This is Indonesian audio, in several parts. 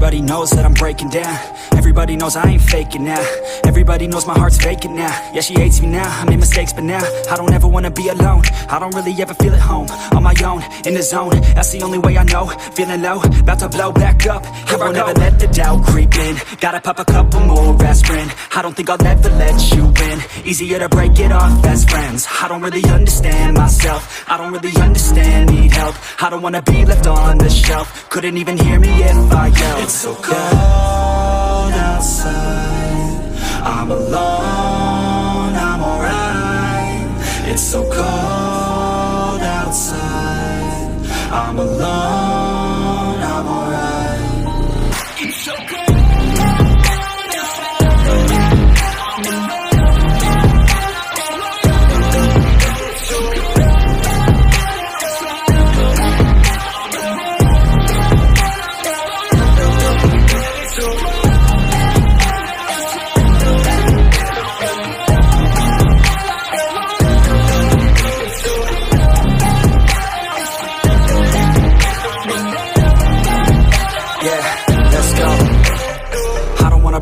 Everybody knows that I'm breaking down. Everybody knows I ain't faking now. Everybody knows my heart's vacant now. Yeah, she hates me now, I made mistakes, but now I don't ever wanna be alone. I don't really ever feel at home. On my own, in the zone, that's the only way I know. Feeling low, about to blow back up. Here I never let the doubt creep in. Gotta pop a couple more aspirin. I don't think I'll ever let you in. Easier to break it off best friends. I don't really understand myself. I don't really understand, need help. I don't wanna be left on the shelf. Couldn't even hear me if I yelled. It's so cold outside, I'm alone, I'm alright. It's so cold outside, I'm alone, I'm alright. It's so cold.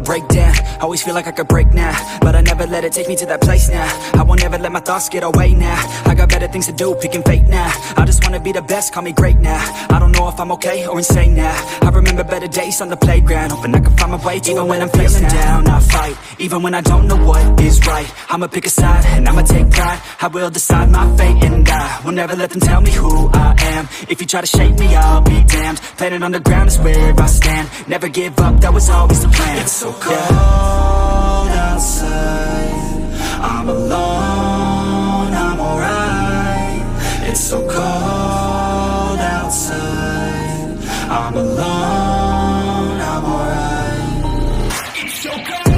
Break down, always feel like I could break now, but I never let it take me to that place now. I won't ever let my thoughts get away now. I got better things to do, picking fate now. I just wanna be the best, call me great now. I don't know if I'm okay or insane now. I remember better days on the playground, hoping I can find my way. Even when I'm feeling down, I fight. Even when I don't know what is right, I'ma pick a side and I'ma take pride. I will decide my fate and I will never let them tell me who I am. If you try to shape me, I'll be damned. Planet on the ground is where I stand. Never give up, that was always the plan. It's so cold outside, I'm alone, I'm alright. It's so cold outside, I'm alone, I'm alright. It's so cold.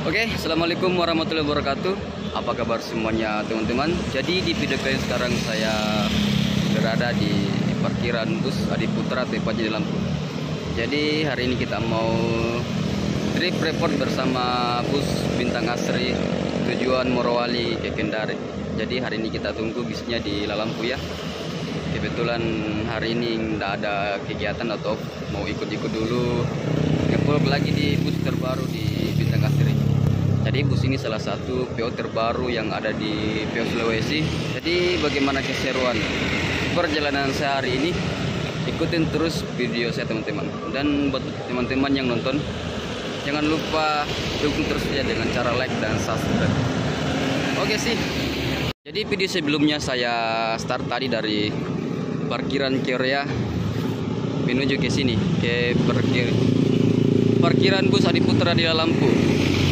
Oke, assalamualaikum warahmatullahi wabarakatuh. Apa kabar semuanya teman-teman? Jadi di video kali sekarang saya berada di parkiran bus Adiputra tepatnya di Lampung. Jadi hari ini kita mau trip report bersama bus Bintang Asri tujuan Morowali ke Kendari. Jadi hari ini kita tunggu bisnya di Lalampu ya. Kebetulan hari ini tidak ada kegiatan atau mau ikut-ikut dulu. Ngepul lagi di bus terbaru di Bintang Asri. Jadi bus ini salah satu PO terbaru yang ada di PO Sulawesi. Jadi bagaimana keseruan perjalanan saya hari ini? Ikutin terus video saya teman-teman. Dan buat teman-teman yang nonton, jangan lupa dukung terus ya dengan cara like dan subscribe. Oke sih. Jadi video sebelumnya saya start tadi dari parkiran Korea menuju ke sini ke parkiran bus Adiputra di Lalampu.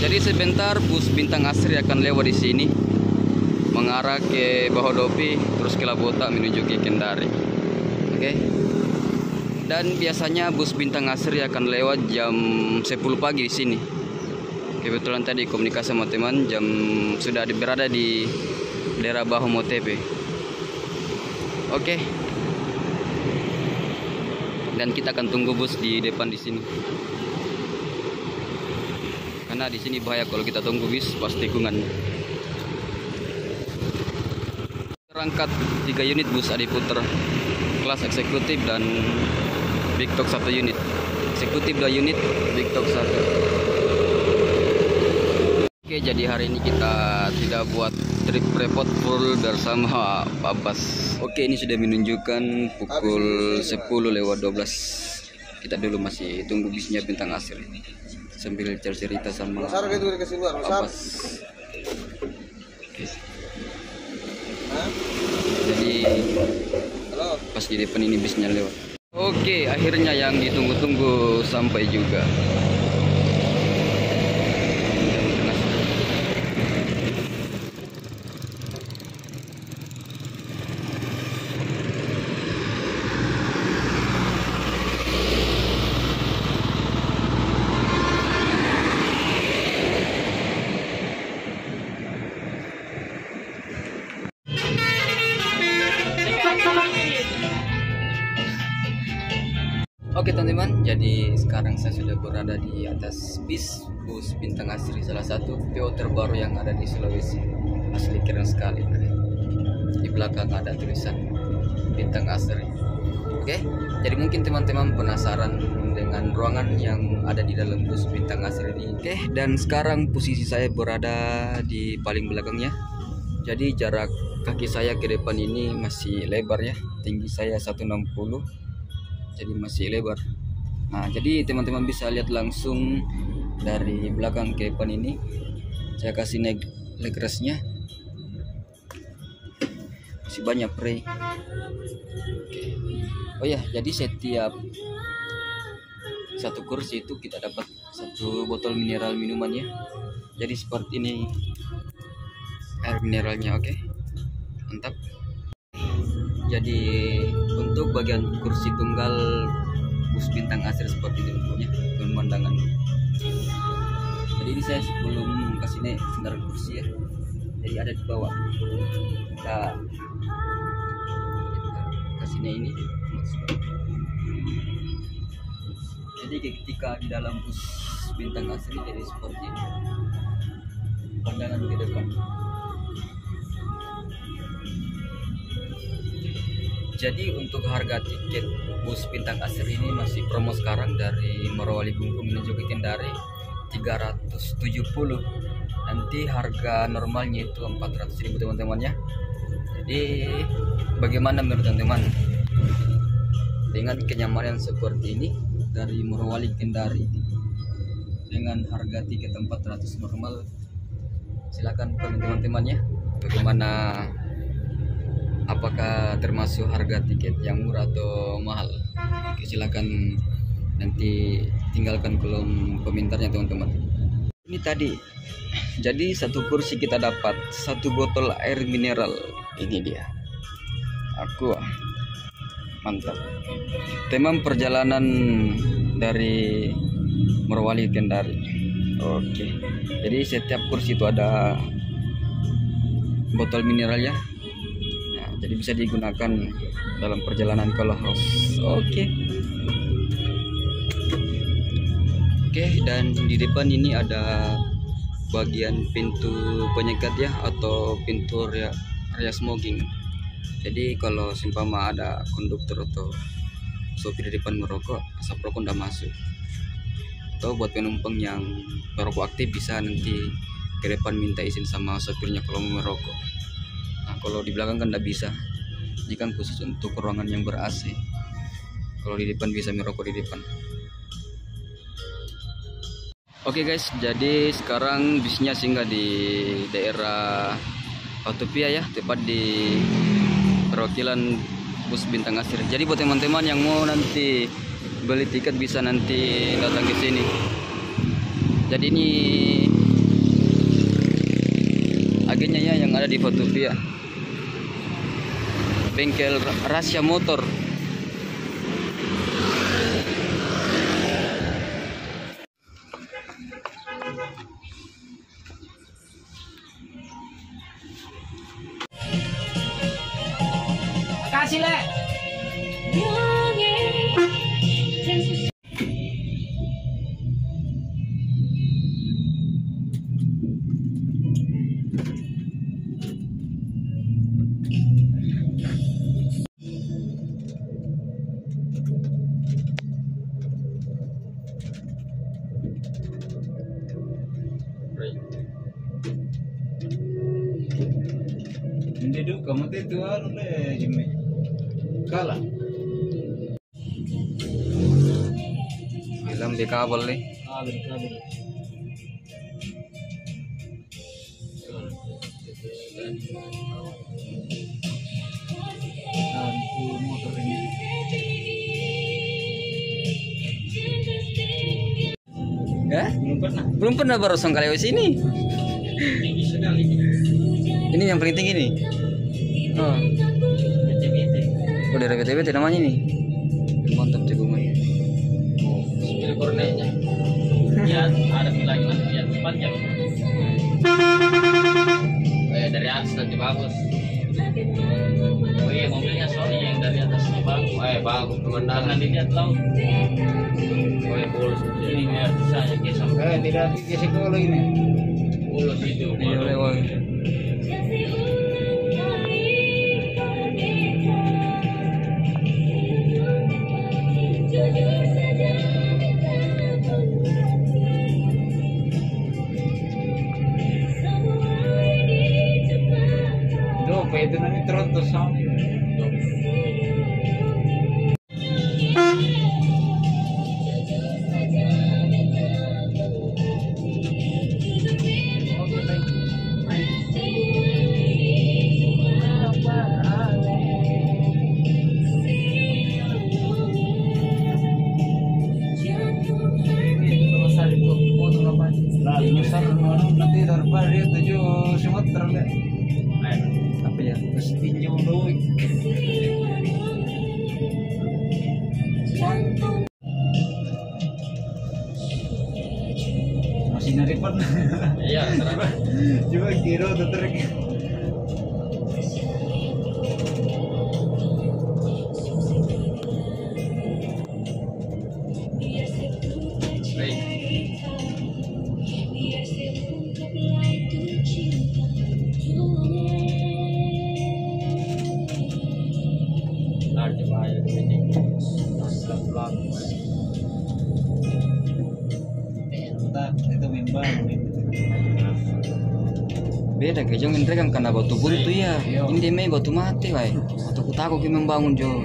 Jadi sebentar bus Bintang Asri akan lewat di sini mengarah ke Bahodopi terus ke Labota menuju ke Kendari. Oke. Dan biasanya bus Bintang Asri akan lewat jam 10 pagi di sini. Kebetulan tadi komunikasi sama teman jam sudah berada di daerah Bahomotepe. Oke. Dan kita akan tunggu bus di depan di sini. Karena di sini bahaya kalau kita tunggu bis pas tikungan. Terangkat 3 unit bus Adiputra kelas eksekutif dan Big Talk 1 unit. Eksekutif 2 unit, Big Talk 1. Oke, jadi hari ini kita tidak buat trip report full bersama Pak Bas. Oke, ini sudah menunjukkan pukul 10:12. Kita dulu masih tunggu bisnya Bintang Asri. Sambil cerita sama Abbas. Oke. Jadi Pas di depan ini bisnya lewat. Oke, akhirnya yang ditunggu-tunggu sampai juga. Oke teman-teman, jadi sekarang saya sudah berada di atas bis bus Bintang Asri, salah satu PO terbaru yang ada di Sulawesi. Asli keren sekali. Di belakang ada tulisan Bintang Asri. Oke, jadi mungkin teman-teman penasaran dengan ruangan yang ada di dalam bus Bintang Asri ini. Oke, dan sekarang posisi saya berada di paling belakangnya. Jadi jarak kaki saya ke depan ini masih lebar ya. Tinggi saya 160. Jadi masih lebar. Nah, jadi teman-teman bisa lihat langsung dari belakang ke depan ini. Saya kasih naik leg rest-nya. Masih banyak pre. Oh ya, jadi setiap satu kursi itu kita dapat satu botol mineral minumannya. Jadi seperti ini air mineralnya, oke. Mantap. Jadi untuk bagian kursi tunggal bus Bintang Asri seperti ini bentuknya, pemandangan. Jadi ini saya sebelum kasih naik kendaraan kursi ya, jadi ada di bawah. Kita kasih naik ini. Jadi ketika di dalam bus Bintang Asri jadi seperti ini, pandangan ke depan. Jadi untuk harga tiket bus Bintang Asri ini masih promo sekarang dari Morowali Gunggung menuju ke Kendari 370. Nanti harga normalnya itu 400.000 teman-teman ya. Jadi bagaimana menurut teman-teman dengan kenyamanan seperti ini dari Morowali Kendari dengan harga tiket 400 normal? Silakan komen teman-teman ya. Bagaimana, apakah termasuk harga tiket yang murah atau mahal? Oke, silakan nanti tinggalkan kolom komentarnya teman-teman. Ini tadi, jadi satu kursi kita dapat satu botol air mineral. Ini dia, aku mantap. Teman perjalanan dari Morowali Kendari. Oke, jadi setiap kursi itu ada botol mineral ya. Jadi bisa digunakan dalam perjalanan kalau haus. Oke, dan di depan ini ada bagian pintu penyekat ya, atau pintu area smoking. Jadi kalau seumpama ada konduktor atau sopir di depan merokok, asap rokok tidak masuk. Atau buat penumpang yang merokok aktif bisa nanti ke depan minta izin sama sopirnya kalau mau merokok. Nah, kalau di belakang kan tidak bisa. Ini kan khusus untuk ruangan yang ber-AC. Kalau di depan bisa merokok di depan. Oke guys, jadi sekarang bisnya singgah di daerah Utopia ya, tepat di perwakilan bus Bintang Asri. Jadi buat teman-teman yang mau nanti beli tiket bisa nanti datang ke sini. Jadi ini agennya ya yang ada di Utopia. Bengkel Rasya Motor. Kasih le. Hindi kamu itu anu le Jimmy. Kalah. Film di kabel nih. Kabel. Dan motor ini Ya? Belum pernah. Belum pernah baru kali ke sini. Tinggi sekali. Ini yang paling tinggi nih. Oh, BTBT. oh dari BTBT namanya nih. Mantap cekungan. Pilih kornetnya. Ya, ada lagi nanti lihat tempatnya. Dari atas nanti bagus. Oh iya, mobilnya sorry yang dari atasnya bagus. Bagus pemandangan dilihat laut. Oh iya, bulus ini ya susahnya kayak sampai tidak ke sekolah ini. Bulus itu. Iya lewat. Apa itu nanti terus sama. Nanti terbar dia 7 Sumatera le. Apa ya? Terus tinjau dulu. Masih naripan. Iya, coba kira tuh trek. Itu memang Beda ke jong indre kan karena batu buntu ya. Ini dia main batu mati wae. Atau ku takut ki membangun jo.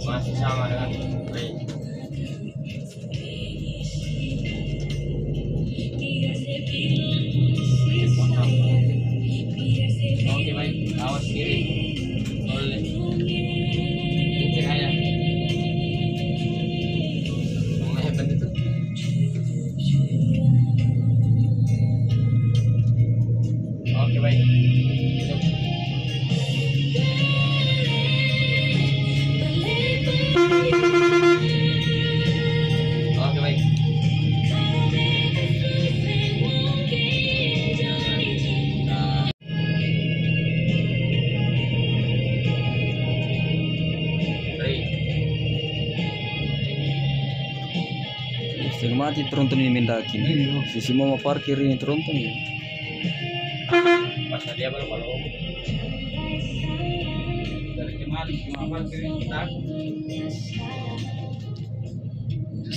masih sama dengan Oke baik, awas kiri. Boleh. Kiri aja. Mau hebat itu. Oke baik. Oke baik. Setengah mati tronton ini mendaki. Sisi mau parkir ini tronton ya. Pas dia baru kalau dari kemarin cuma parkir kita.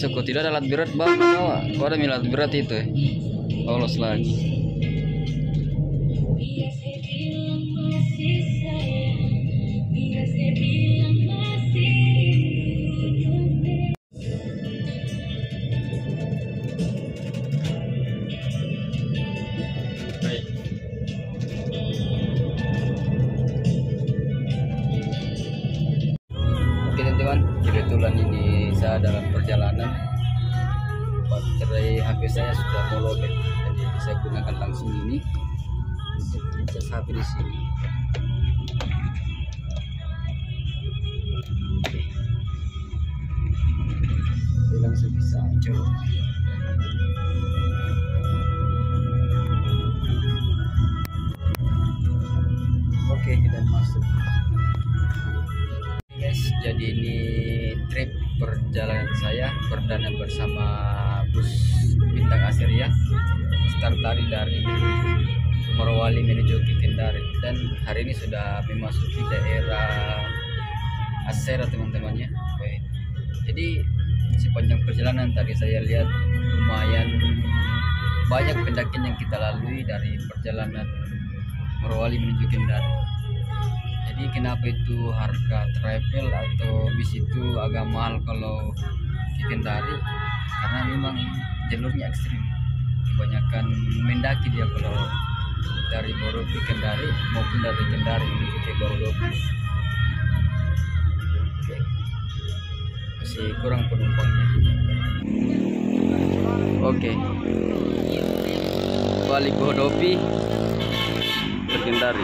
Kok tidak ada alat berat bang, bawa. Kau ada alat berat itu ya? Lolos lagi. Baik. Oke teman-teman, kebetulan ini saya dalam perjalanan baterai HP saya sudah mau lobet, jadi saya gunakan langsung ini untuk ngecas HP di sini. Saya langsung bisa coba. Oke, kita masuk. Guys, jadi ini trip perjalanan saya perdana bersama bus Bintang Asiria. Start dari Morowali menuju ke Kendari, dan hari ini sudah memasuki daerah Asera teman-temannya. Oke. Jadi sepanjang perjalanan tadi saya lihat lumayan banyak pendakian yang kita lalui dari perjalanan Morowali menuju Kendari. Jadi kenapa itu harga travel atau bis itu agak mahal kalau ke Kendari? Karena memang jalurnya ekstrim, kebanyakan mendaki dia kalau dari Borobudur ke Kendari maupun dari Kendari menuju ke Borobudur. Oke. Masih kurang penumpangnya. Oke. Balik ke Hodopi bergendari.